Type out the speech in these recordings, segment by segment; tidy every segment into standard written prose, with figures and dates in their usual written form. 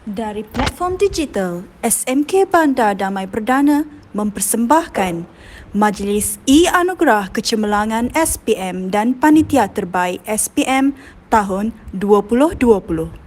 Dari platform digital, SMK Bandar Damai Perdana mempersembahkan Majlis E-Anugerah Kecemerlangan SPM dan Panitia Terbaik SPM tahun 2020.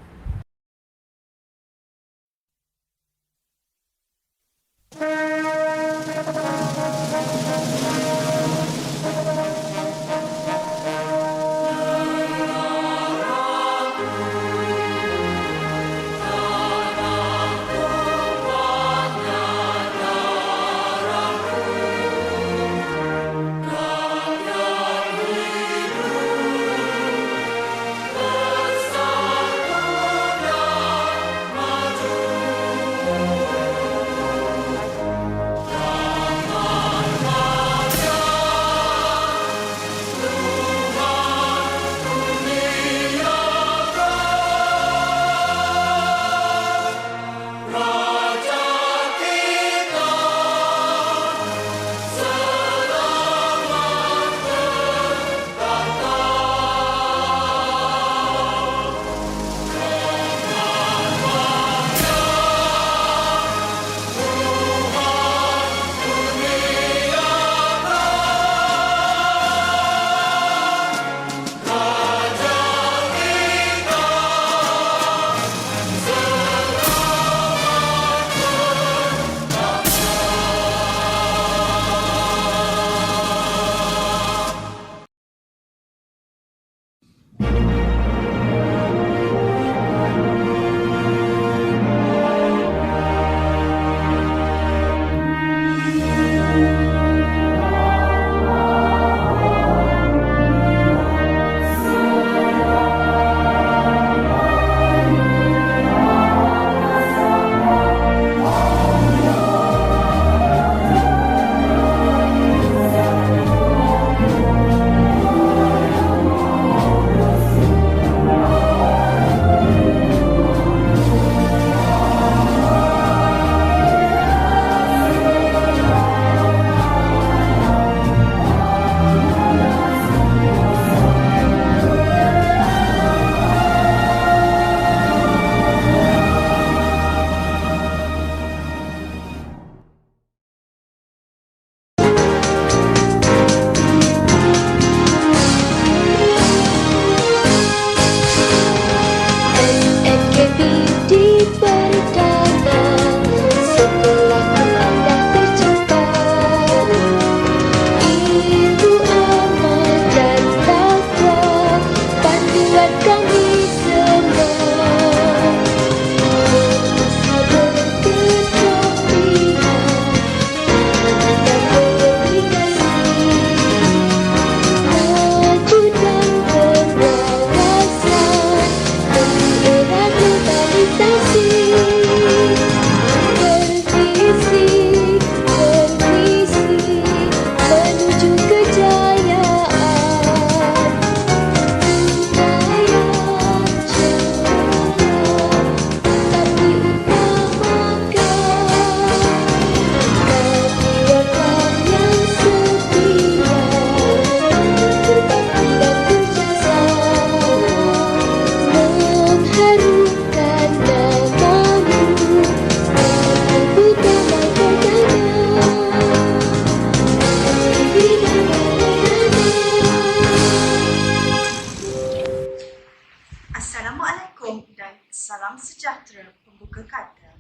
Assalamualaikum dan salam sejahtera pembuka kata.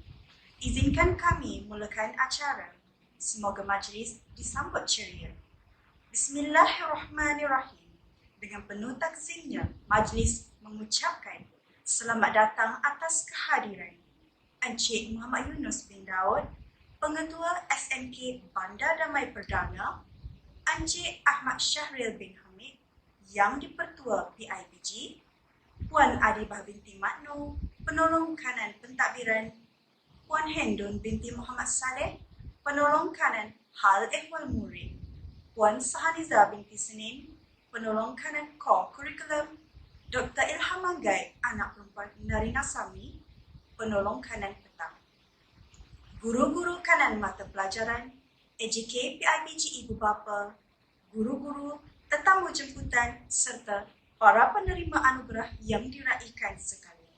Izinkan kami mulakan acara. Semoga majlis disambut ceria. Bismillahirrahmanirrahim. Dengan penuh takzimnya, majlis mengucapkan selamat datang atas kehadiran Encik Muhammad Yunus bin Daud, Pengetua SMK Bandar Damai Perdana, Encik Ahmad Syahril bin Hamid, Yang di-Pertua PIBG, Puan Adibah binti Makno, Penolong Kanan Pentadbiran, Puan Hendun binti Muhammad Saleh, Penolong Kanan Hal Ehwal Murid, Puan Sahaniza binti Senin, Penolong Kanan Core Curriculum, Dr. Ilham Manggai, anak perempuan Narina Sami, Penolong Kanan Petang. Guru-guru kanan mata pelajaran, AJK PIBG Ibu Bapa, guru-guru, tetamu jemputan serta para penerima anugerah yang diraikan sekalian.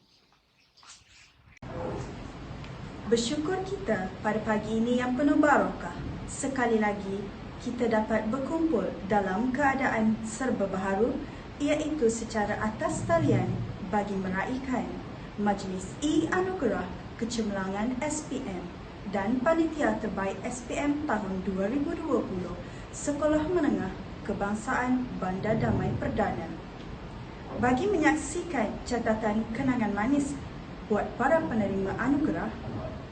Bersyukur kita pada pagi ini yang penuh barakah. Sekali lagi, kita dapat berkumpul dalam keadaan serba baharu, iaitu secara atas talian bagi meraihkan Majlis E-Anugerah Kecemerlangan SPM dan Panitia Terbaik SPM tahun 2020 Sekolah Menengah Kebangsaan Bandar Damai Perdana. Bagi menyaksikan catatan kenangan manis buat para penerima anugerah,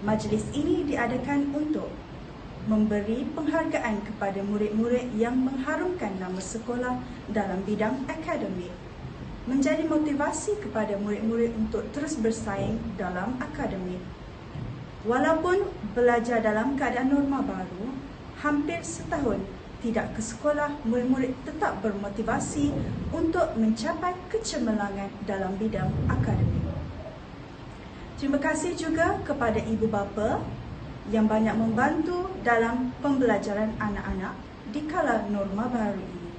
majlis ini diadakan untuk memberi penghargaan kepada murid-murid yang mengharumkan nama sekolah dalam bidang akademik, menjadi motivasi kepada murid-murid untuk terus bersaing dalam akademik. Walaupun belajar dalam keadaan norma baru, hampir setahun tidak ke sekolah, murid-murid tetap bermotivasi untuk mencapai kecemerlangan dalam bidang akademik. Terima kasih juga kepada ibu bapa yang banyak membantu dalam pembelajaran anak-anak di kala norma baru ini.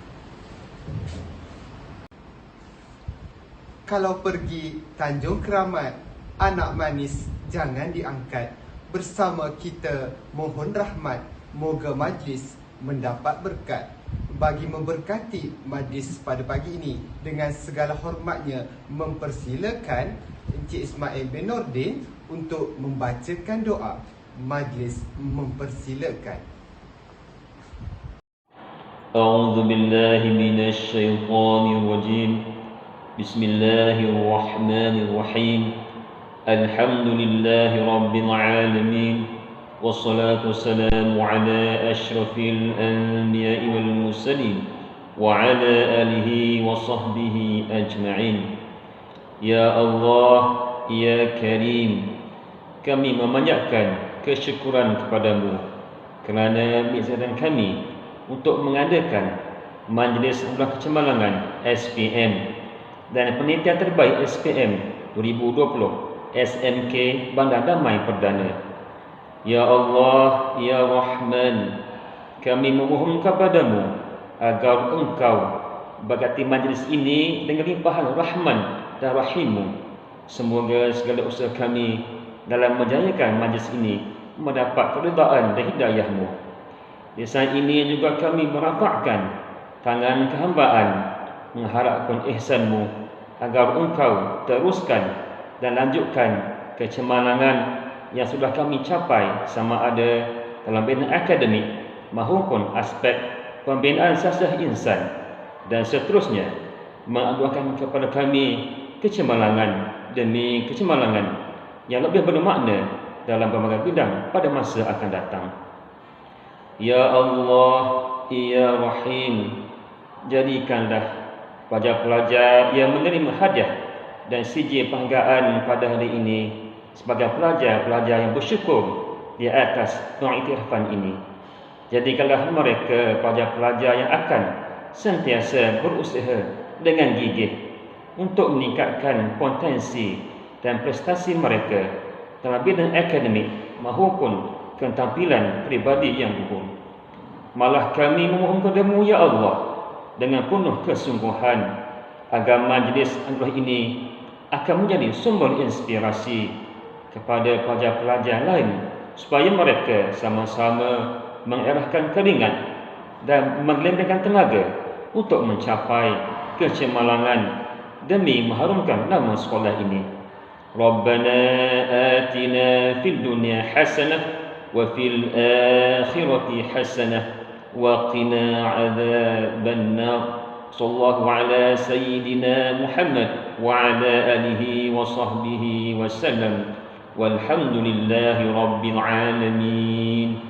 Kalau pergi Tanjung Keramat, anak manis jangan diangkat. Bersama kita mohon rahmat, moga majlis mendapat berkat. Bagi memberkati majlis pada pagi ini, dengan segala hormatnya mempersilakan Encik Ismail bin Nordin untuk membacakan doa. Majlis mempersilakan. A'udzu billahi minasy syaithanir rajim. Bismillahirrahmanirrahim. Alhamdulillahi rabbil alamin. Wassalatu wassalamu ala asyrafil anbiya'i wal mursalin wa ala alihi wa sahbihi ajma'in. Ya Allah, Ya Karim, kami memanjatkan kesyukuran kepadamu kerana mengizinkan kami untuk mengadakan Majlis Anugerah Kecemerlangan SPM dan Panitia Terbaik SPM 2020 SMK Bandar Damai Perdana. Ya Allah, Ya Rahman, kami memohon kepadamu agar Engkau berkati majlis ini dengan limpahan rahman dan rahimu. Semoga segala usaha kami dalam menjayakan majlis ini mendapat keridaan dan hidayahmu. Di saat ini juga kami merapatkan tangan kehambaan, mengharapkan ihsanmu agar Engkau teruskan dan lanjutkan kecemerlangan yang sudah kami capai, sama ada dalam bidang akademik maupun aspek pembinaan sasiah insan, dan seterusnya mengadukan kepada kami kecemerlangan demi kecemerlangan yang lebih bermakna dalam berbagai bidang pada masa akan datang. Ya Allah, Ya Rahim, jadikanlah pelajar-pelajar yang menerima hadiah dan sijil penghargaan pada hari ini sebagai pelajar-pelajar yang bersyukur di atas pengiktirafan ini. Jadikanlah mereka pelajar-pelajar yang akan sentiasa berusaha dengan gigih untuk meningkatkan potensi dan prestasi mereka dalam bidang akademik maupun keterampilan peribadi yang luhur. Malah kami memohon padamu, Ya Allah, dengan penuh kesungguhan agar majlis anugerah ini akan menjadi sumber inspirasi kepada pelajar-pelajar lain, supaya mereka sama-sama mengerahkan keringat dan menggelembangkan tenaga untuk mencapai kecemerlangan demi mengharumkan nama sekolah ini. Rabbana atina fid dunya hasanah wa fil akhirati hasanah wa qina adzaban nar. Sallallahu ala sayyidina Muhammad wa ala alihi wa sahbihi wa sallam. Walhamdulillahi rabbil alamin.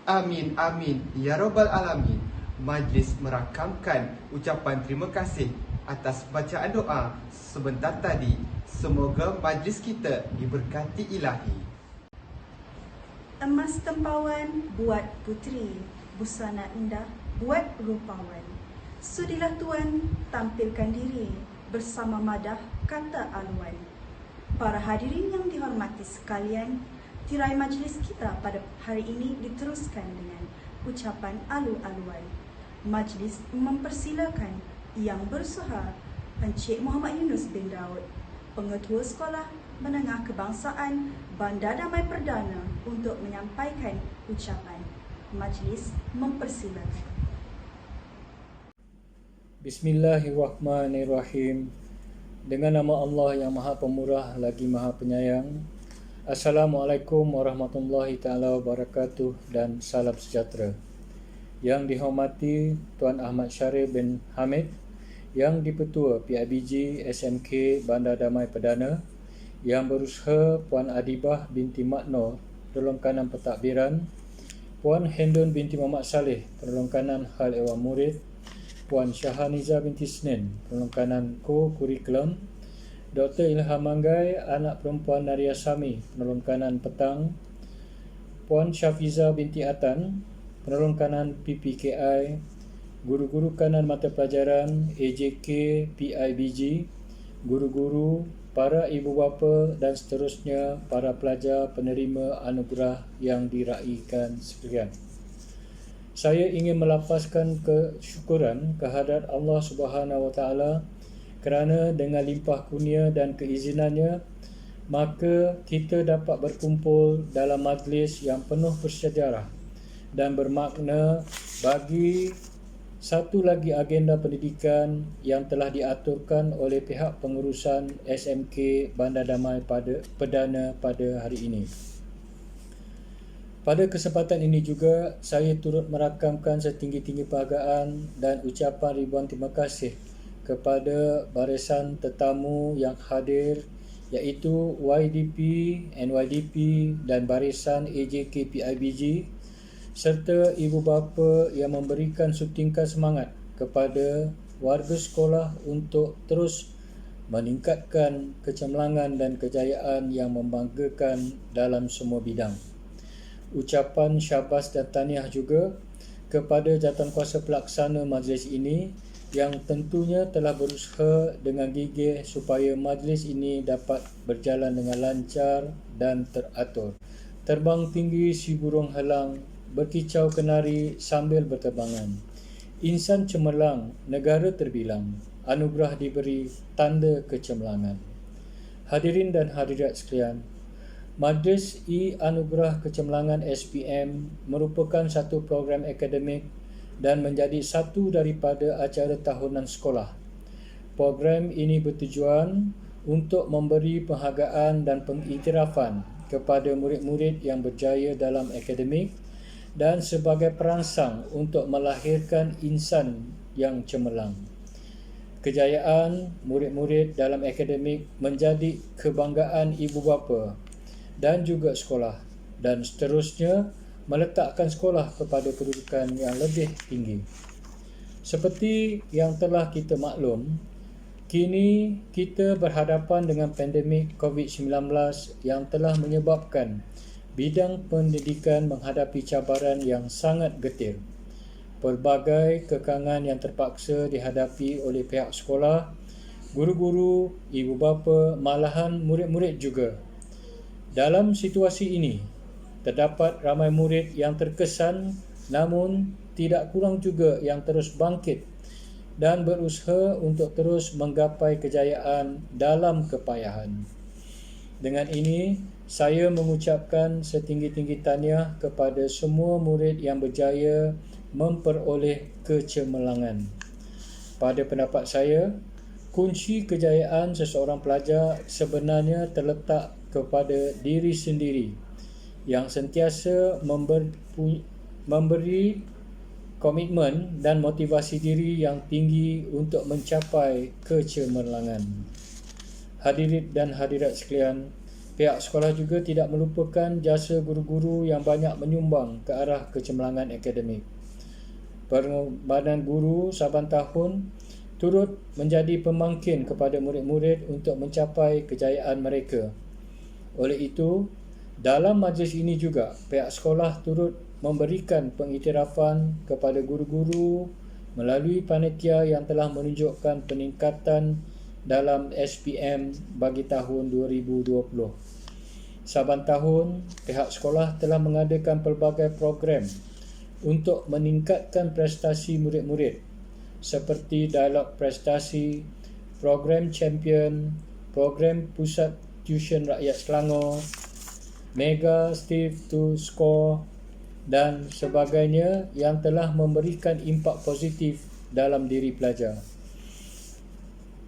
Amin, amin, Ya Rabbal Alamin. Majlis merakamkan ucapan terima kasih atas bacaan doa sebentar tadi. Semoga majlis kita diberkati ilahi. Emas tempawan buat puteri, busana indah buat rupawan. Sudilah tuan tampilkan diri bersama madah kata aluan. Para hadirin yang dihormati sekalian, tirai majlis kita pada hari ini diteruskan dengan ucapan alu-aluan. Majlis mempersilakan Yang Bersuara Encik Muhammad Yunus bin Daud Pengetua Sekolah Menengah Kebangsaan Bandar Damai Perdana untuk menyampaikan ucapan. Majlis mempersilakan. Bismillahirrahmanirrahim. Dengan nama Allah yang Maha Pemurah lagi Maha Penyayang. Assalamualaikum warahmatullahi taala wabarakatuh dan salam sejahtera. Yang dihormati Tuan Ahmad Syarif bin Hamid, Yang di-Petua PIBG SMK Bandar Damai Perdana, Yang berusaha Puan Adibah binti Mak Nur, Penolong Kanan Pentadbiran, Puan Hendon binti Muhammad Saleh, Penolong Kanan Hal Ehwal Murid, Puan Syahaniza binti Senin, Penolong Kanan Co-Kurikulum, Dr. Ilham Manggai, anak perempuan Naria Sami, Penolong Kanan Petang, Puan Syafiza binti Atan, Penolong Kanan PPKI, Guru-guru kanan mata pelajaran AJK PIBG, guru-guru, para ibu bapa dan seterusnya para pelajar penerima anugerah yang diraikan sekalian. Saya ingin melafazkan kesyukuran kehadrat Allah Subhanahu Wa Taala kerana dengan limpah kurnia dan keizinannya maka kita dapat berkumpul dalam majlis yang penuh bersejarah dan bermakna bagi satu lagi agenda pendidikan yang telah diaturkan oleh pihak pengurusan SMK Bandar Damai Perdana pada hari ini. Pada kesempatan ini juga, saya turut merakamkan setinggi-tinggi penghargaan dan ucapan ribuan terima kasih kepada barisan tetamu yang hadir iaitu YDP, NYDP dan barisan AJK PIBG serta ibu bapa yang memberikan sutingkan semangat kepada warga sekolah untuk terus meningkatkan kecemerlangan dan kejayaan yang membanggakan dalam semua bidang. Ucapan syabas dan tahniah juga kepada jawatankuasa pelaksana majlis ini yang tentunya telah berusaha dengan gigih supaya majlis ini dapat berjalan dengan lancar dan teratur. Terbang tinggi si burung helang, berkicau kenari sambil berterbangan. Insan cemerlang, negara terbilang, anugerah diberi tanda kecemerlangan. Hadirin dan hadirat sekalian, Majlis Anugerah Kecemerlangan SPM merupakan satu program akademik dan menjadi satu daripada acara tahunan sekolah. Program ini bertujuan untuk memberi penghargaan dan pengiktirafan kepada murid-murid yang berjaya dalam akademik dan sebagai perangsang untuk melahirkan insan yang cemerlang. Kejayaan murid-murid dalam akademik menjadi kebanggaan ibu bapa dan juga sekolah dan seterusnya meletakkan sekolah kepada kedudukan yang lebih tinggi. Seperti yang telah kita maklum, kini kita berhadapan dengan pandemik COVID-19 yang telah menyebabkan bidang pendidikan menghadapi cabaran yang sangat getir. Pelbagai kekangan yang terpaksa dihadapi oleh pihak sekolah, guru-guru, ibu bapa, malahan murid-murid juga. Dalam situasi ini, terdapat ramai murid yang terkesan namun tidak kurang juga yang terus bangkit dan berusaha untuk terus menggapai kejayaan dalam kepayahan. Dengan ini, saya mengucapkan setinggi-tinggi tahniah kepada semua murid yang berjaya memperoleh kecemerlangan. Pada pendapat saya, kunci kejayaan seseorang pelajar sebenarnya terletak kepada diri sendiri yang sentiasa memberi komitmen dan motivasi diri yang tinggi untuk mencapai kecemerlangan. Hadirin dan hadirat sekalian, pihak sekolah juga tidak melupakan jasa guru-guru yang banyak menyumbang ke arah kecemerlangan akademik. Pengorbanan guru saban tahun turut menjadi pemangkin kepada murid-murid untuk mencapai kejayaan mereka. Oleh itu, dalam majlis ini juga pihak sekolah turut memberikan pengiktirafan kepada guru-guru melalui panitia yang telah menunjukkan peningkatan dalam SPM bagi tahun 2020. Saban tahun, pihak sekolah telah mengadakan pelbagai program untuk meningkatkan prestasi murid-murid seperti dialog prestasi, program champion, Program Pusat Tuition Rakyat Selangor, Mega Steve to Score dan sebagainya yang telah memberikan impak positif dalam diri pelajar.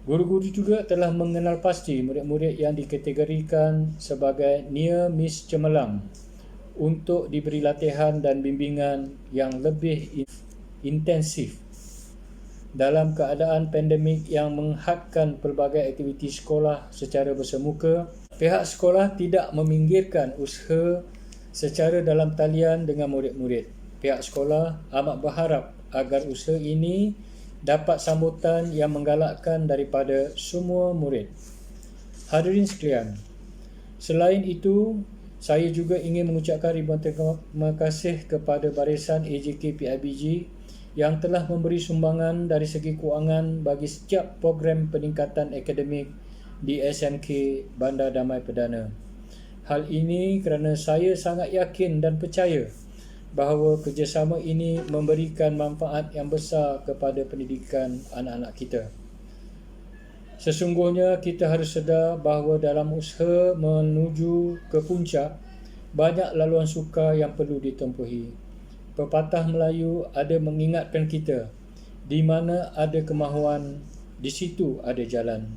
Guru-guru juga telah mengenal pasti murid-murid yang dikategorikan sebagai near miss cemerlang untuk diberi latihan dan bimbingan yang lebih intensif. Dalam keadaan pandemik yang menghadkan pelbagai aktiviti sekolah secara bersemuka, pihak sekolah tidak meminggirkan usaha secara dalam talian dengan murid-murid. Pihak sekolah amat berharap agar usaha ini dapat sambutan yang menggalakkan daripada semua murid. Hadirin sekalian, selain itu, saya juga ingin mengucapkan ribuan terima kasih kepada barisan AJK PIBG yang telah memberi sumbangan dari segi kewangan bagi setiap program peningkatan akademik di SMK Bandar Damai Perdana. Hal ini kerana saya sangat yakin dan percaya bahawa kerjasama ini memberikan manfaat yang besar kepada pendidikan anak-anak kita. Sesungguhnya kita harus sedar bahawa dalam usaha menuju ke puncak, banyak laluan sukar yang perlu ditempuhi. Pepatah Melayu ada mengingatkan kita, di mana ada kemahuan, di situ ada jalan.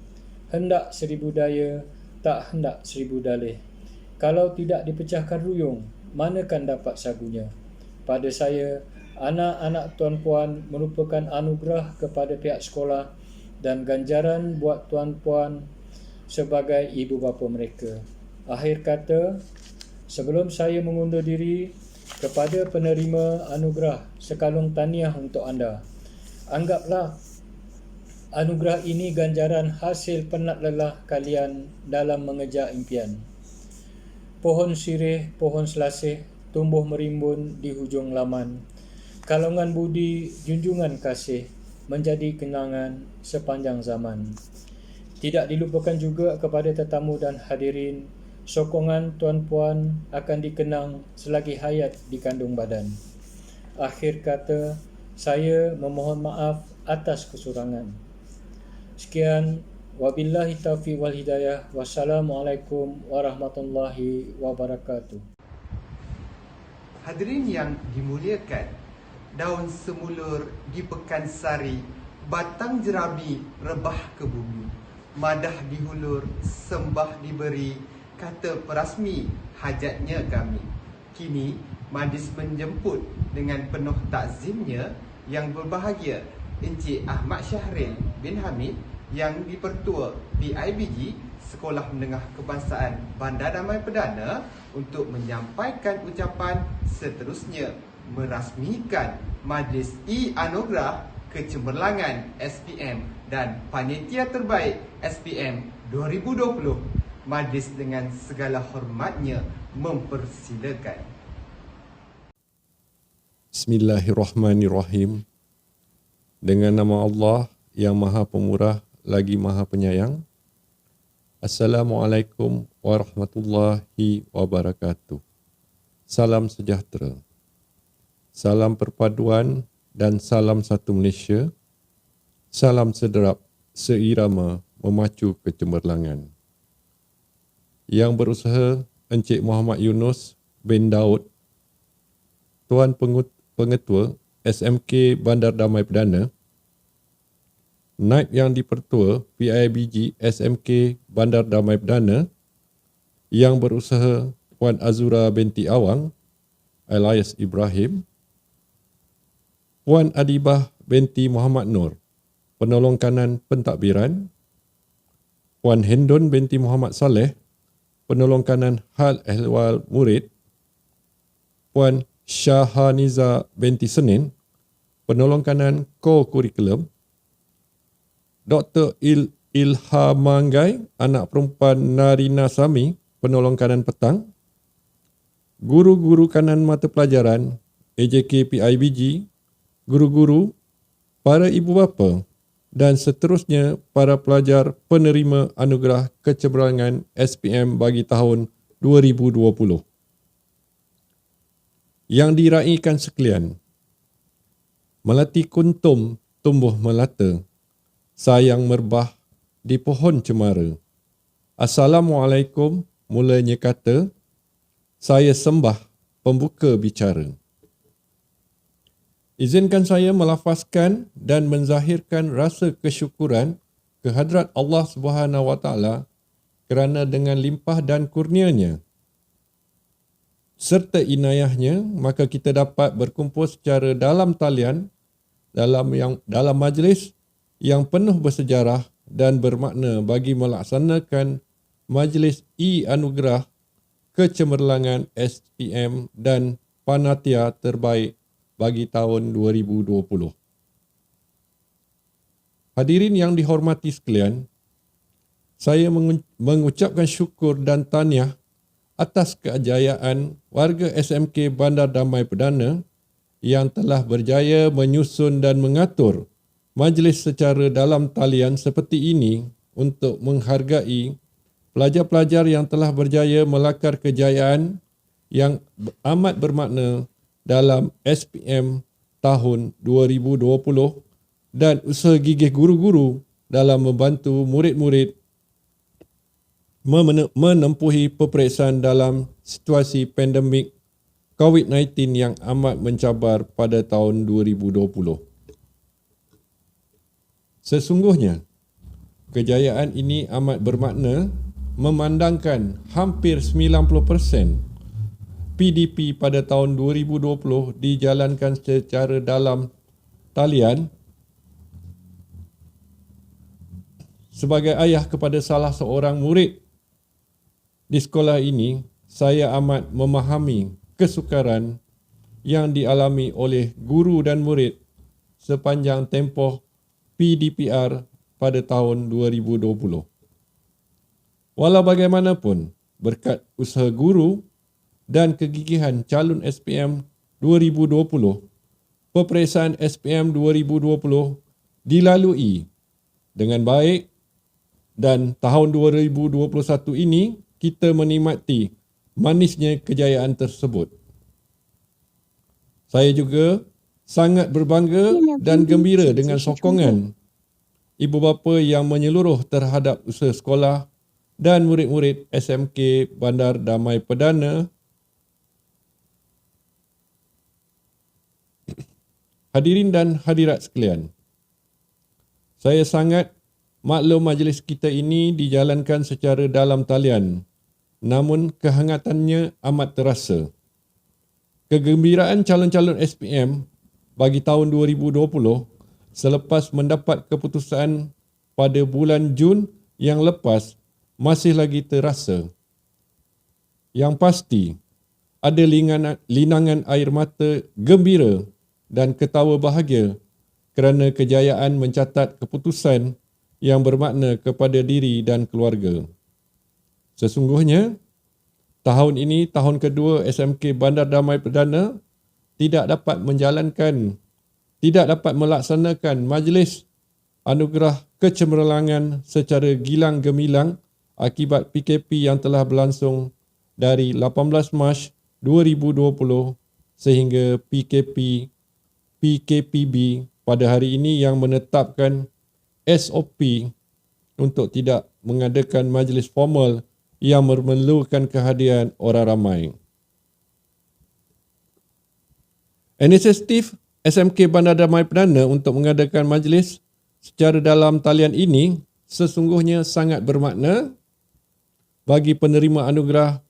Hendak 1000 daya, tak hendak 1000 dalih. Kalau tidak dipecahkan ruyung, manakan dapat sagunya? Pada saya, anak-anak tuan-puan merupakan anugerah kepada pihak sekolah dan ganjaran buat tuan-puan sebagai ibu bapa mereka. Akhir kata, sebelum saya mengundur diri, kepada penerima anugerah sekalung tahniah untuk anda. Anggaplah anugerah ini ganjaran hasil penat lelah kalian dalam mengejar impian. Pohon sirih, pohon selasih, tumbuh merimbun di hujung laman. Kalungan budi, junjungan kasih, menjadi kenangan sepanjang zaman. Tidak dilupakan juga kepada tetamu dan hadirin, sokongan tuan-puan akan dikenang selagi hayat di kandung badan. Akhir kata, saya memohon maaf atas kesurangan. Sekian, wabillahi taufiq wal hidayah. Wassalamualaikum warahmatullahi wabarakatuh. Hadirin yang dimuliakan, daun semulur di Pekansari, batang jerabi rebah ke bumi, madah dihulur, sembah diberi, kata perasmi hajatnya kami. Kini Madis menjemput dengan penuh takzimnya yang berbahagia Encik Ahmad Syahril bin Hamid yang di-Pertua PIBG Sekolah Menengah Kebangsaan Bandar Damai Perdana untuk menyampaikan ucapan seterusnya merasmikan Majlis Anugerah Kecemerlangan SPM dan Panitia Terbaik SPM 2020. Majlis dengan segala hormatnya mempersilakan. Bismillahirrahmanirrahim. Dengan nama Allah yang Maha Pemurah lagi Maha Penyayang. Assalamualaikum warahmatullahi wabarakatuh. Salam sejahtera. Salam perpaduan dan salam satu Malaysia. Salam sederap, seirama, memacu kecemerlangan. Yang berusaha Encik Muhammad Yunus bin Daud, Tuan Pengetua SMK Bandar Damai Perdana, Naib yang di-Pertua PIBG SMK Bandar Damai Perdana, yang berusaha Puan Azura binti Awang alias Ibrahim, Puan Adibah binti Muhammad Nur, Penolong Kanan Pentadbiran, Puan Hendon binti Muhammad Saleh, Penolong Kanan Hal Ehwal Murid, Puan Syahaniza binti Senin, Penolong Kanan Co-Kurikulum, Dr. Ilhamanggai, anak perempuan Narina Sami, Penolong Kanan Petang, guru-guru kanan mata pelajaran AJK PIBG, guru-guru, para ibu bapa dan seterusnya para pelajar penerima anugerah kecemerlangan SPM bagi tahun 2020. Yang diraikan sekalian, melati kuntum tumbuh melata, sayang merbah di pohon cemara, Assalamualaikum mulanya kata, saya sembah pembuka bicara. Izinkan saya melafazkan dan menzahirkan rasa kesyukuran kehadrat Allah Subhanahu Wa Taala kerana dengan limpah dan kurnianya serta inayahnya, maka kita dapat berkumpul secara dalam talian dalam majlis yang penuh bersejarah dan bermakna bagi melaksanakan majlis anugerah kecemerlangan SPM dan panitia terbaik bagi tahun 2020. Hadirin yang dihormati sekalian, saya mengucapkan syukur dan tahniah atas kejayaan warga SMK Bandar Damai Perdana yang telah berjaya menyusun dan mengatur majlis secara dalam talian seperti ini untuk menghargai pelajar-pelajar yang telah berjaya melakar kejayaan yang amat bermakna dalam SPM tahun 2020 dan usaha gigih guru-guru dalam membantu murid-murid menempuhi peperiksaan dalam situasi pandemik COVID-19 yang amat mencabar pada tahun 2020. Sesungguhnya, kejayaan ini amat bermakna memandangkan hampir 90% PDP pada tahun 2020 dijalankan secara dalam talian. Sebagai ayah kepada salah seorang murid di sekolah ini, saya amat memahami kesukaran yang dialami oleh guru dan murid sepanjang tempoh PDPR pada tahun 2020. Walau bagaimanapun, berkat usaha guru dan kegigihan calon SPM 2020, peperiksaan SPM 2020 dilalui dengan baik dan tahun 2021 ini kita menikmati manisnya kejayaan tersebut. Saya juga sangat berbangga dan gembira dengan sokongan ibu bapa yang menyeluruh terhadap usaha sekolah dan murid-murid SMK Bandar Damai Perdana. Hadirin dan hadirat sekalian, saya sangat maklum majlis kita ini dijalankan secara dalam talian, namun kehangatannya amat terasa. Kegembiraan calon-calon SPM bagi tahun 2020 selepas mendapat keputusan pada bulan Jun yang lepas masih lagi terasa. Yang pasti, ada linangan air mata gembira dan ketawa bahagia kerana kejayaan mencatat keputusan yang bermakna kepada diri dan keluarga. Sesungguhnya, tahun ini tahun kedua SMK Bandar Damai Perdana tidak dapat melaksanakan majlis anugerah kecemerlangan secara gilang gemilang akibat PKP yang telah berlangsung dari 18 Mac 2020 sehingga PKPB pada hari ini yang menetapkan SOP untuk tidak mengadakan majlis formal yang memerlukan kehadiran orang ramai. Inisiatif SMK Bandar Damai Perdana untuk mengadakan majlis secara dalam talian ini sesungguhnya sangat bermakna bagi penerima anugerah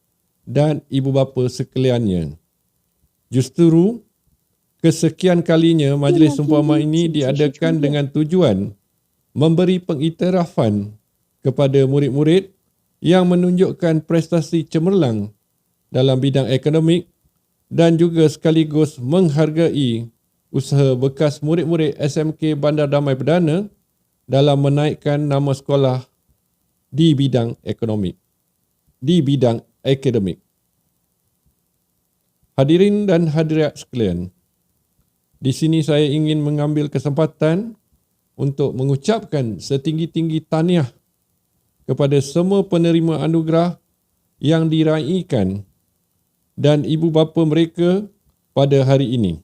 dan ibu bapa sekaliannya. Justru, kesekian kalinya majlis seumpama ini diadakan dengan tujuan memberi pengiktirafan kepada murid-murid yang menunjukkan prestasi cemerlang dalam bidang akademik dan juga sekaligus menghargai usaha bekas murid-murid SMK Bandar Damai Perdana dalam menaikkan nama sekolah di bidang akademik. Hadirin dan hadirat sekalian, di sini saya ingin mengambil kesempatan untuk mengucapkan setinggi-tinggi tahniah kepada semua penerima anugerah yang diraikan dan ibu bapa mereka pada hari ini.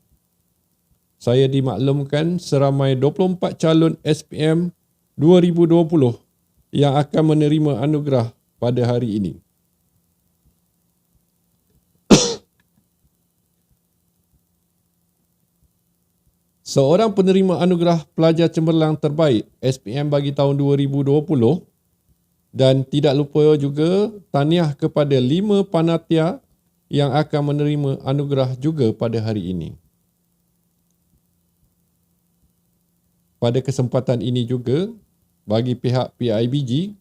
Saya dimaklumkan seramai 24 calon SPM 2020 yang akan menerima anugerah pada hari ini. Seorang penerima anugerah pelajar cemerlang terbaik SPM bagi tahun 2020 dan tidak lupa juga tahniah kepada 5 panitia yang akan menerima anugerah juga pada hari ini. Pada kesempatan ini juga, bagi pihak PIBG,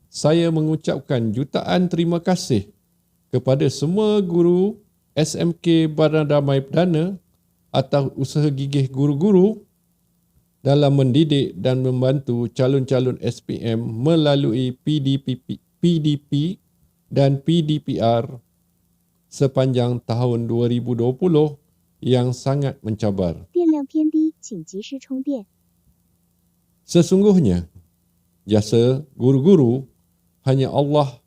saya mengucapkan jutaan terima kasih kepada semua guru SMK Bandar Damai Perdana atas usaha gigih guru-guru dalam mendidik dan membantu calon-calon SPM melalui PDP dan PDPR sepanjang tahun 2020 yang sangat mencabar. Sesungguhnya, jasa guru-guru hanya Allah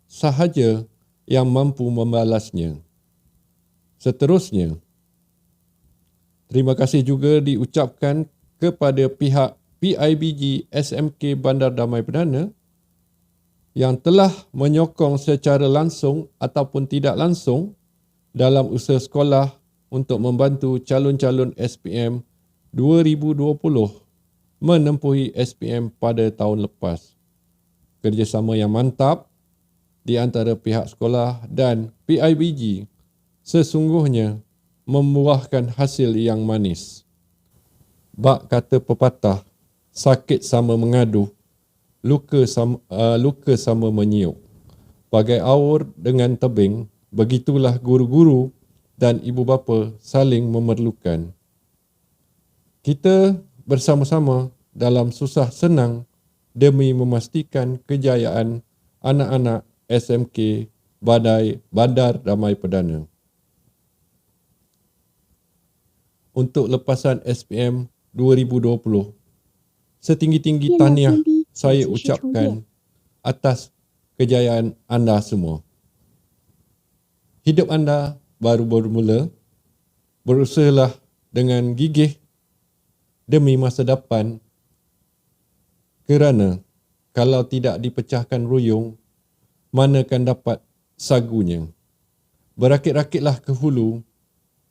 sahaja yang mampu membalasnya. Seterusnya, terima kasih juga diucapkan kepada pihak PIBG SMK Bandar Damai Perdana yang telah menyokong secara langsung ataupun tidak langsung dalam usaha sekolah untuk membantu calon-calon SPM 2020 menempuhi SPM pada tahun lepas. Kerjasama yang mantap di antara pihak sekolah dan PIBG sesungguhnya membuahkan hasil yang manis. Bak kata pepatah, sakit sama mengadu, luka sama menyiuk. Bagai aur dengan tebing, begitulah guru-guru dan ibu bapa saling memerlukan. Kita bersama-sama dalam susah senang demi memastikan kejayaan anak-anak SMK Bandar Damai Perdana. Untuk lepasan SPM 2020, setinggi-tinggi tahniah saya ucapkan atas kejayaan anda semua. Hidup anda baru bermula, berusahalah dengan gigih demi masa depan, kerana kalau tidak dipecahkan ruyung, mana akan dapat sagunya. Berakit-rakitlah ke hulu,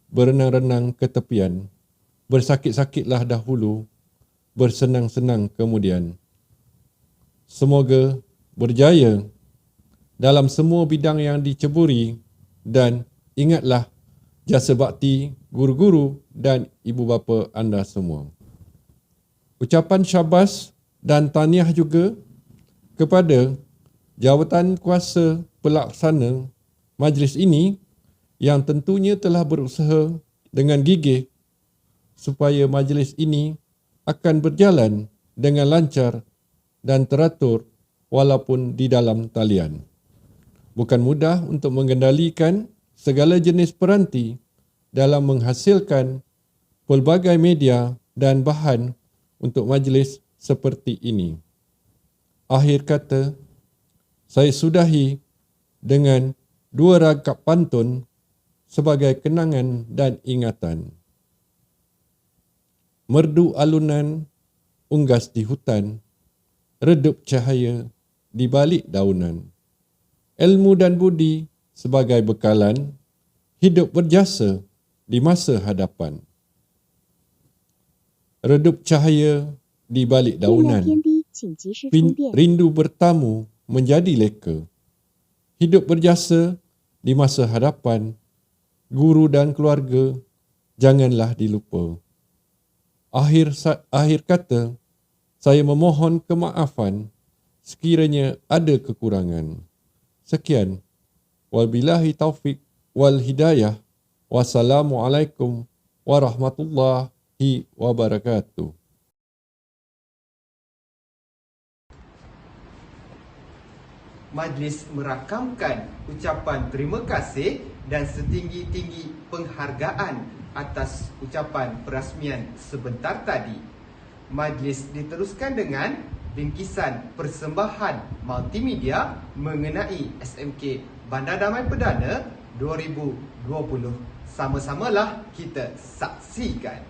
berenang-renang ke tepian, bersakit-sakitlah dahulu, bersenang-senang kemudian. Semoga berjaya dalam semua bidang yang diceburi dan ingatlah jasa bakti guru-guru dan ibu bapa anda semua. Ucapan syabas dan tahniah juga kepada jawatan kuasa pelaksana majlis ini yang tentunya telah berusaha dengan gigih supaya majlis ini akan berjalan dengan lancar dan teratur walaupun di dalam talian. Bukan mudah untuk mengendalikan segala jenis peranti dalam menghasilkan pelbagai media dan bahan untuk majlis seperti ini. Akhir kata, saya sudahi dengan 2 ragap pantun sebagai kenangan dan ingatan. Merdu alunan, unggas di hutan, redup cahaya di balik daunan. Ilmu dan budi sebagai bekalan, hidup berjasa di masa hadapan. Redup cahaya di balik daunan, rindu bertamu menjadi leka. Hidup berjasa di masa hadapan, guru dan keluarga janganlah dilupa. Akhir kata, saya memohon kemaafan sekiranya ada kekurangan. Sekian. Wabillahi taufik wal hidayah. Wassalamualaikum warahmatullahi wabarakatuh. Majlis merakamkan ucapan terima kasih dan setinggi-tinggi penghargaan atas ucapan perasmian sebentar tadi. Majlis diteruskan dengan bingkisan persembahan multimedia mengenai SMK Bandar Damai Perdana 2020. Sama-samalah kita saksikan.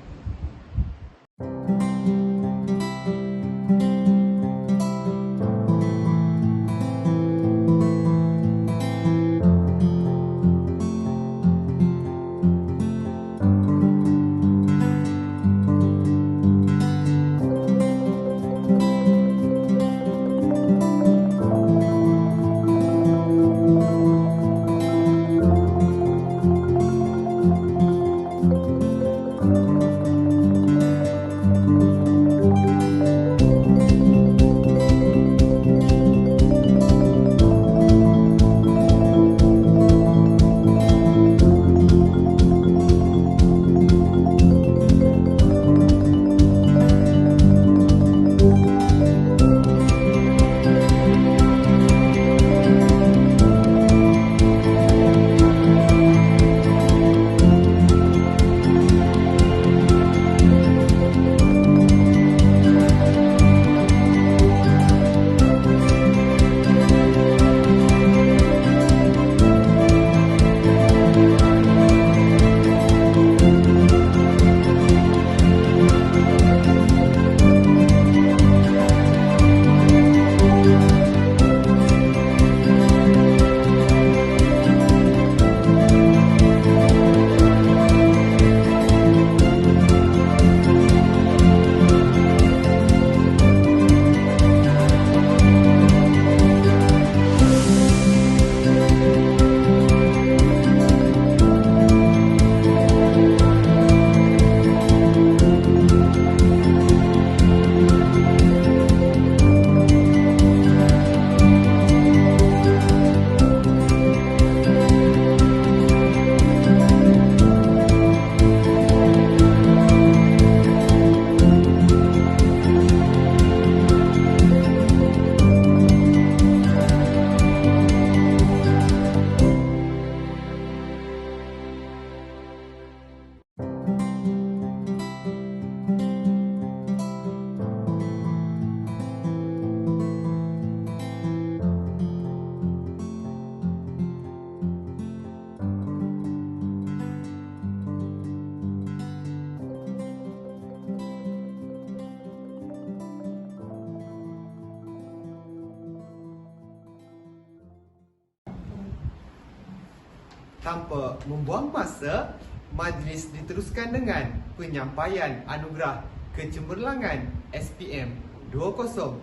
Tanpa membuang masa, majlis diteruskan dengan penyampaian anugerah kecemerlangan SPM 2020.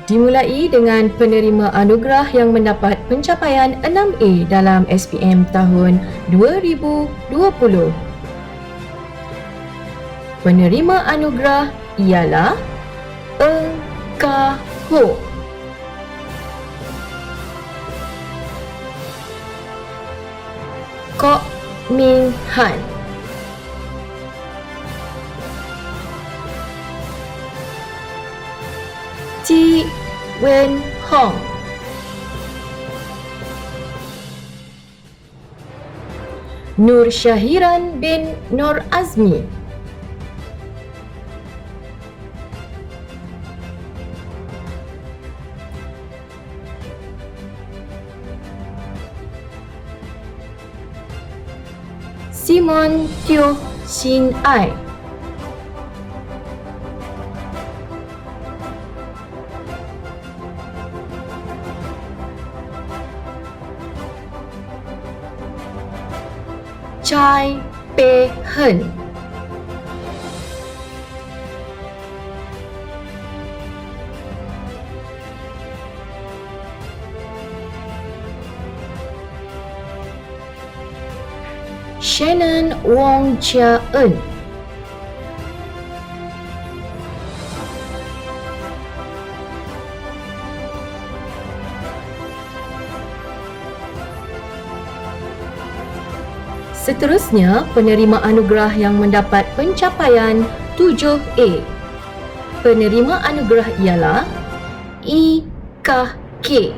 Dimulai dengan penerima anugerah yang mendapat pencapaian 6A dalam SPM tahun 2020. Penerima anugerah ialah Eng Kah Ho. Kok Min Han. Ji Wen Hong. Nur Syahiran bin Nur Azmi. Simon Teo Sin Ai. Chai Pei Hen. Shannon Wong Chia Eun. Seterusnya, penerima anugerah yang mendapat pencapaian 7A. Penerima anugerah ialah Lee Kah K.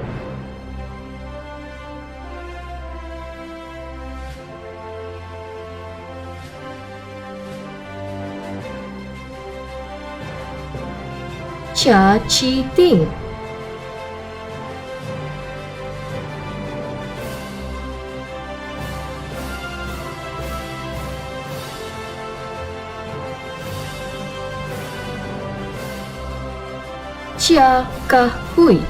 Chia Chi Ting. Chia Kah Hui.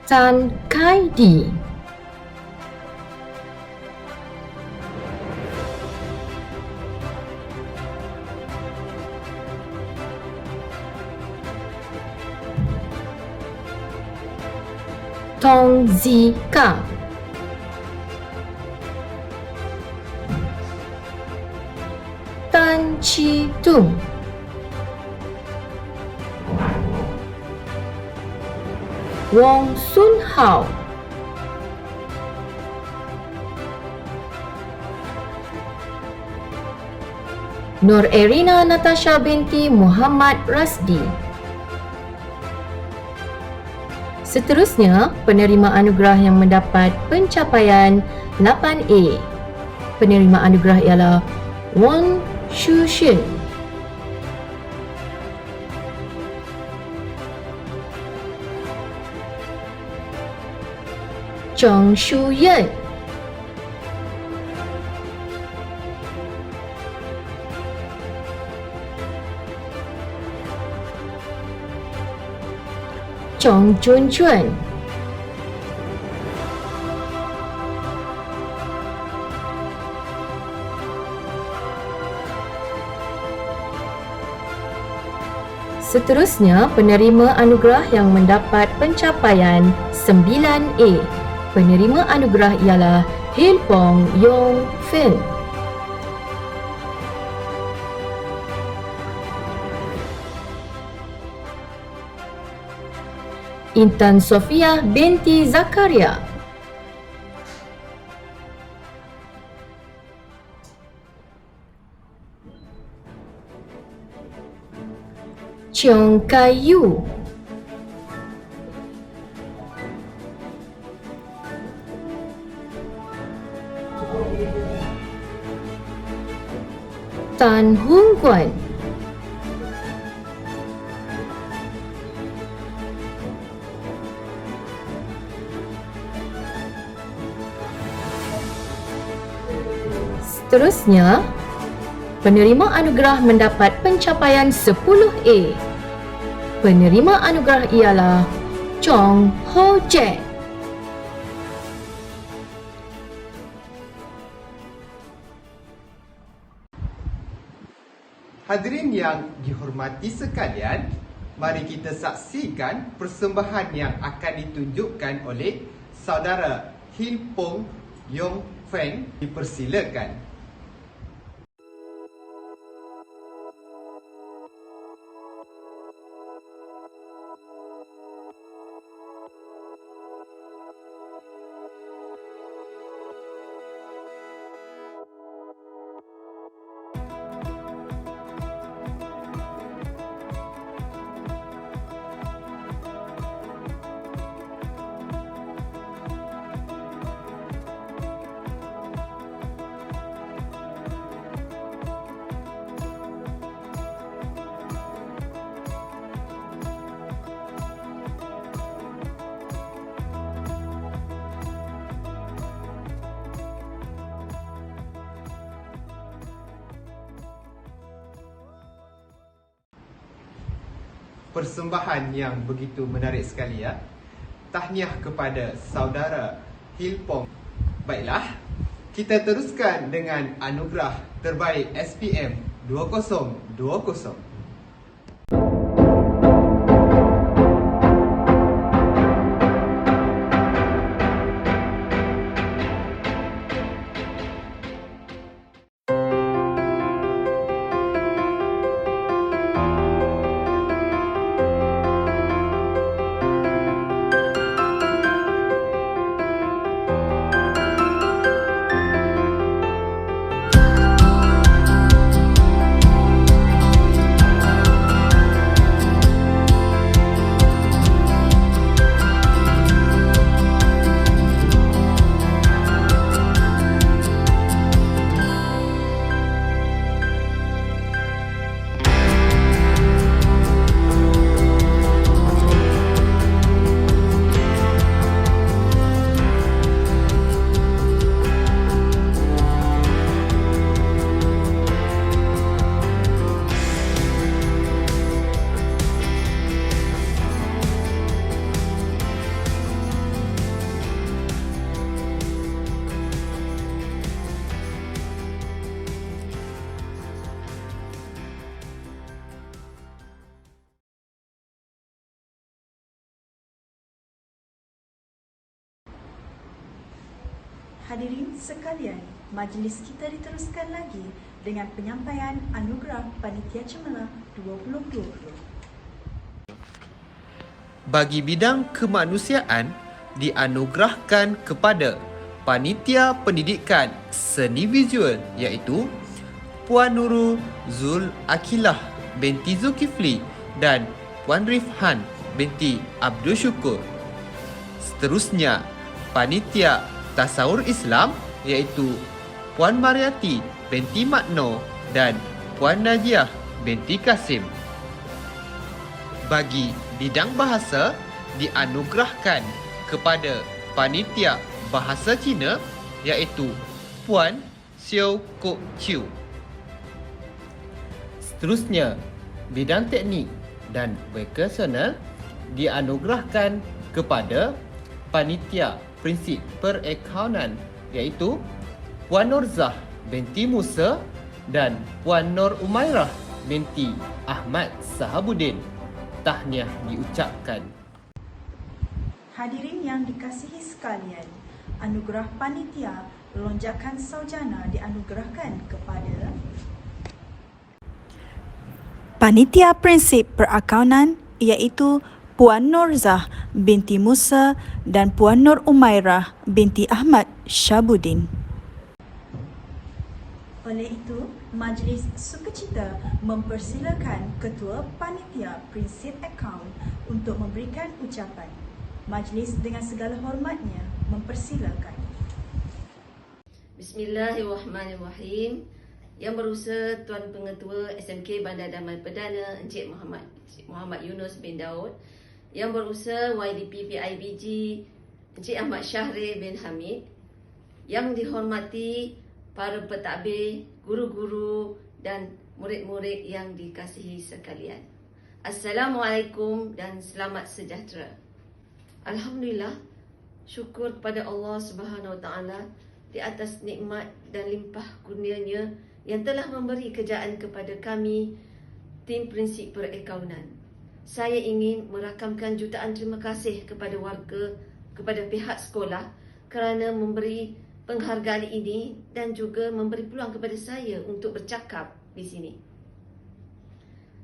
Tan Kai Di. Tong Zi Kang. Tan Chi Tung. Wong Sun Hao. Nur Erina Natasha binti Muhammad Rasdi. Seterusnya, penerima anugerah yang mendapat pencapaian 8A. Penerima anugerah ialah Wang Shushin. Zheng Shuyan. Chong Chun Chun. Seterusnya, penerima anugerah yang mendapat pencapaian 9A. Penerima anugerah ialah Hil Pong Yong Fin. Intan Sofia binti Zakaria. Cheong Kai Yu. Tan Hung Guan. Seterusnya, penerima anugerah mendapat pencapaian 10A. Penerima anugerah ialah Chong Ho Jack. Hadirin yang dihormati sekalian, mari kita saksikan persembahan yang akan ditunjukkan oleh saudara Hilpong Yong Feng. Dipersilakan. Persembahan yang begitu menarik sekali ya. Tahniah kepada saudara Hilpong. Baiklah, kita teruskan dengan anugerah terbaik SPM 2020. Hadirin sekalian, majlis kita diteruskan lagi dengan penyampaian anugerah Panitia Cemerlang 2020. Bagi bidang kemanusiaan dianugerahkan kepada Panitia Pendidikan Seni Visual iaitu Puan Nurul Zul Akilah binti Zulkifli dan Puan Rifhan binti Abdul Syukur. Seterusnya, Panitia Tasawur Islam iaitu Puan Mariati binti Makno dan Puan Najiah binti Kasim. Bagi bidang bahasa dianugerahkan kepada Panitia Bahasa Cina iaitu Puan Xiao Kok Chiu. Seterusnya, bidang teknik dan vocational dianugerahkan kepada Panitia Prinsip Perakaunan iaitu Puan Nurzah binti Musa dan Puan Nur Umairah binti Ahmad Sahabuddin. Tahniah diucapkan. Hadirin yang dikasihi sekalian, anugerah Panitia Lonjakan Sarjana dianugerahkan kepada Panitia Prinsip Perakaunan iaitu Puan Nurzah binti Musa dan Puan Nur Umairah binti Ahmad Syabuddin. Oleh itu, majlis sukacita mempersilakan Ketua Panitia Prinsip Akaun untuk memberikan ucapan. Majlis dengan segala hormatnya mempersilakan. Bismillahirrahmanirrahim. Yang berusaha Tuan Pengetua SMK Bandar Damai Perdana Encik Muhammad Yunus bin Daud, yang berusaha YDP PIBG Encik Ahmad Syahrir bin Hamid, yang dihormati para pentadbir, guru-guru dan murid-murid yang dikasihi sekalian. Assalamualaikum dan selamat sejahtera. Alhamdulillah, syukur kepada Allah Subhanahu Wa Taala di atas nikmat dan limpah kurnia-Nya yang telah memberi kejayaan kepada kami, tim Prinsip Perakaunan. Saya ingin merakamkan jutaan terima kasih kepada warga, kepada pihak sekolah kerana memberi penghargaan ini dan juga memberi peluang kepada saya untuk bercakap di sini.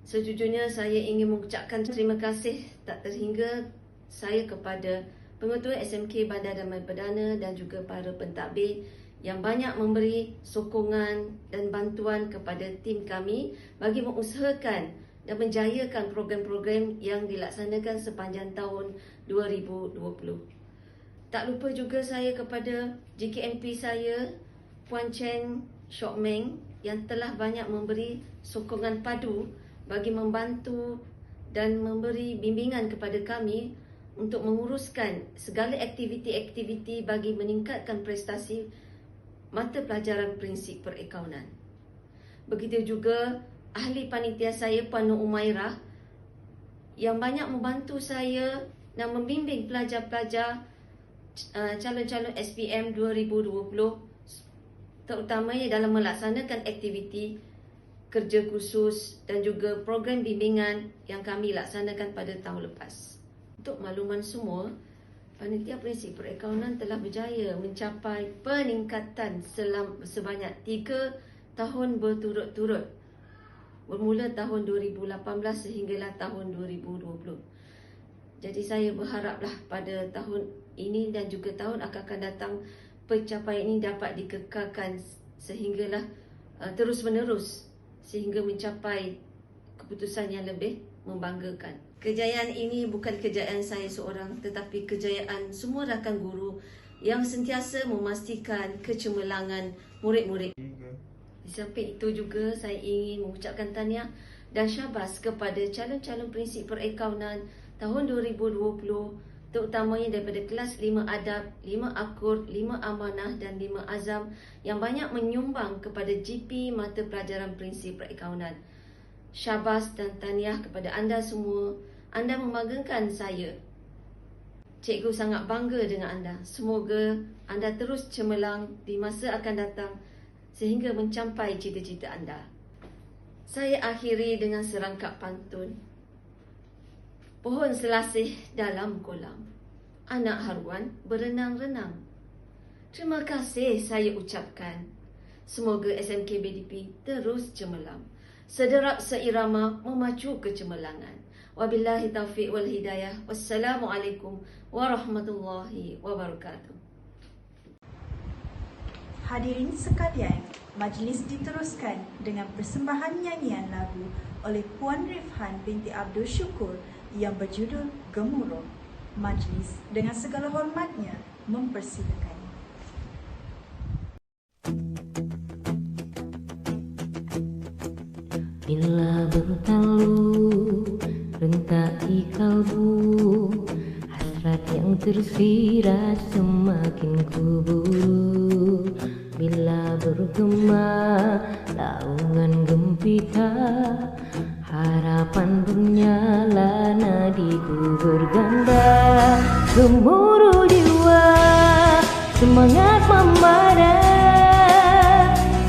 Sejujurnya saya ingin mengucapkan terima kasih tak terhingga saya kepada Pengetua SMK Bandar Damai Perdana dan juga para pentadbir yang banyak memberi sokongan dan bantuan kepada tim kami bagi mengusahakan dan menjayakan program-program yang dilaksanakan sepanjang tahun 2020. Tak lupa juga saya kepada GKMP saya, Puan Chen Shok Meng yang telah banyak memberi sokongan padu bagi membantu dan memberi bimbingan kepada kami untuk menguruskan segala aktiviti-aktiviti bagi meningkatkan prestasi mata pelajaran Prinsip Perakaunan. Begitu juga ahli panitia saya, Puan Nur Umairah, yang banyak membantu saya dan membimbing pelajar-pelajar calon-calon SPM 2020, terutamanya dalam melaksanakan aktiviti kerja khusus dan juga program bimbingan yang kami laksanakan pada tahun lepas. Untuk makluman semua, Panitia Prinsip Perakaunan telah berjaya mencapai peningkatan sebanyak 3 tahun berturut-turut, bermula tahun 2018 sehinggalah tahun 2020. Jadi saya berharaplah pada tahun ini dan juga tahun akan datang pencapaian ini dapat dikekalkan sehinggalah terus-menerus sehingga mencapai keputusan yang lebih membanggakan. Kejayaan ini bukan kejayaan saya seorang tetapi kejayaan semua rakan guru yang sentiasa memastikan kecemerlangan murid-murid. Di samping itu juga saya ingin mengucapkan tahniah dan syabas kepada calon-calon Prinsip Perakaunan tahun 2020, terutamanya daripada kelas 5 adab, 5 akur, 5 amanah dan 5 azam yang banyak menyumbang kepada GP mata pelajaran Prinsip Perakaunan. Syabas dan tahniah kepada anda semua. Anda membanggakan saya. Cikgu sangat bangga dengan anda. Semoga anda terus cemerlang di masa akan datang sehingga mencapai cita-cita anda. Saya akhiri dengan serangkap pantun. Pohon selasih dalam kolam, anak haruan berenang-renang. Terima kasih saya ucapkan. Semoga SMK BDP terus cemerlang, sederap seirama memacu kecemerlangan. Wabillahi taufiq wal hidayah. Wassalamualaikum warahmatullahi wabarakatuh. Hadirin sekalian, majlis diteruskan dengan persembahan nyanyian lagu oleh Puan Rifhan binti Abdul Syukur yang berjudul Gemuruh. Majlis dengan segala hormatnya mempersilakan. Bila bertalu rentai kalbu, hasrat yang tersirat semakin kuburu. Bila bergema laungan gempita, harapan bernyala, nadiku berganda. Gemuruh jiwa, semangat membara,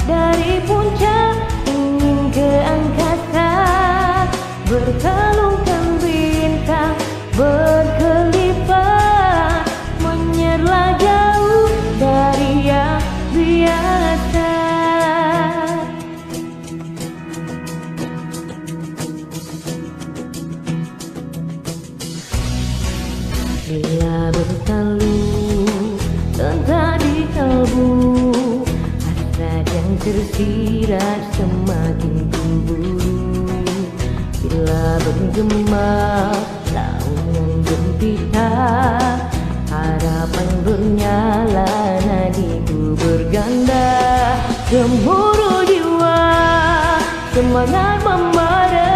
dari puncak ingin ke angkasa, berkalungkan bintang berkelipat, menyerlah jauh dari yang biasa. Bila bertalu tentak di kalbu, hasrat yang tersirat semakin kuburu. Bila bergema laungan gempita, harapan bernyala, nadiku berganda. Gemuruh jiwa, semangat membara,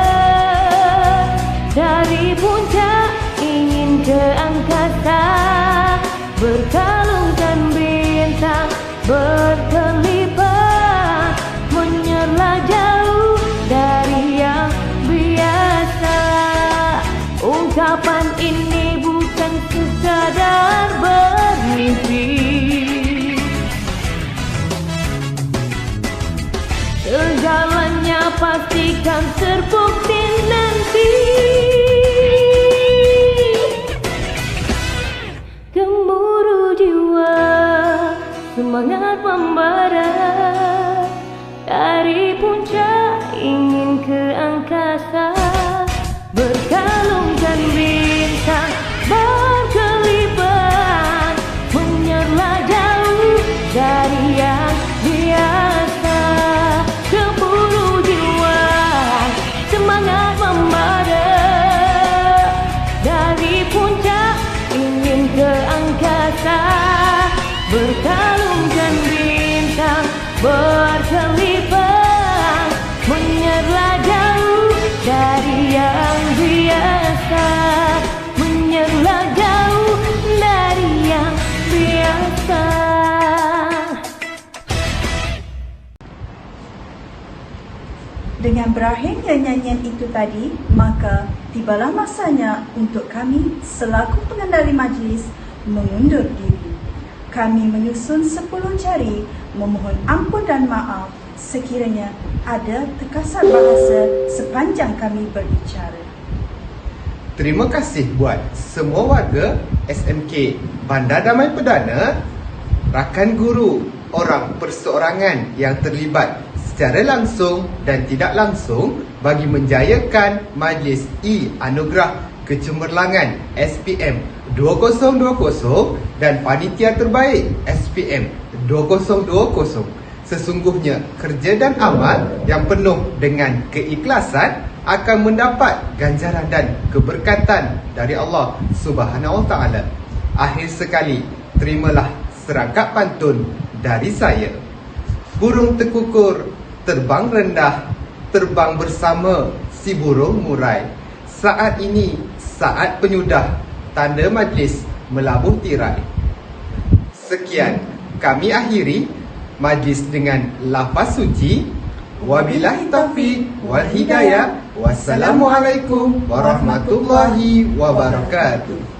dari puncak ingin ke angkasa, berkalungkan bintang berkelipat, pastikan terbukti nanti. Gemuruh jiwa, semangat membara, dari puncak ingin ke angkasa, berkalungkan bintang berkelipan, menyerlah jauh dari yang biasa. Gemuruh jiwa, semangat membara, dari puncak ingin ke angkasa, berkalungkan bintang berkelipan, menyerlah jauh dari yang biasa, menyerlah jauh dari yang biasa. Dengan berakhirnya nyanyian itu tadi, maka tibalah masanya untuk kami selaku pengendali majlis mengundur diri. Kami menyusun 10 jari memohon ampun dan maaf sekiranya ada terkasar bahasa sepanjang kami berbicara. Terima kasih buat semua warga SMK Bandar Damai Perdana, rakan guru, orang perseorangan yang terlibat secara langsung dan tidak langsung bagi menjayakan Majlis Anugerah Kecemerlangan SPM 2020 dan panitia terbaik SPM 2020. Sesungguhnya kerja dan amal yang penuh dengan keikhlasan akan mendapat ganjaran dan keberkatan dari Allah Subhanahu Wa Taala. Akhir sekali, terimalah serangkap pantun dari saya. Burung tekukur terbang rendah, terbang bersama si burung murai. Saat ini saat penyudah, tanda majlis melabuh tirai. Sekian, kami akhiri majlis dengan lafaz suci. Wabillahi taufiq wal hidayah. Wassalamualaikum warahmatullahi wabarakatuh.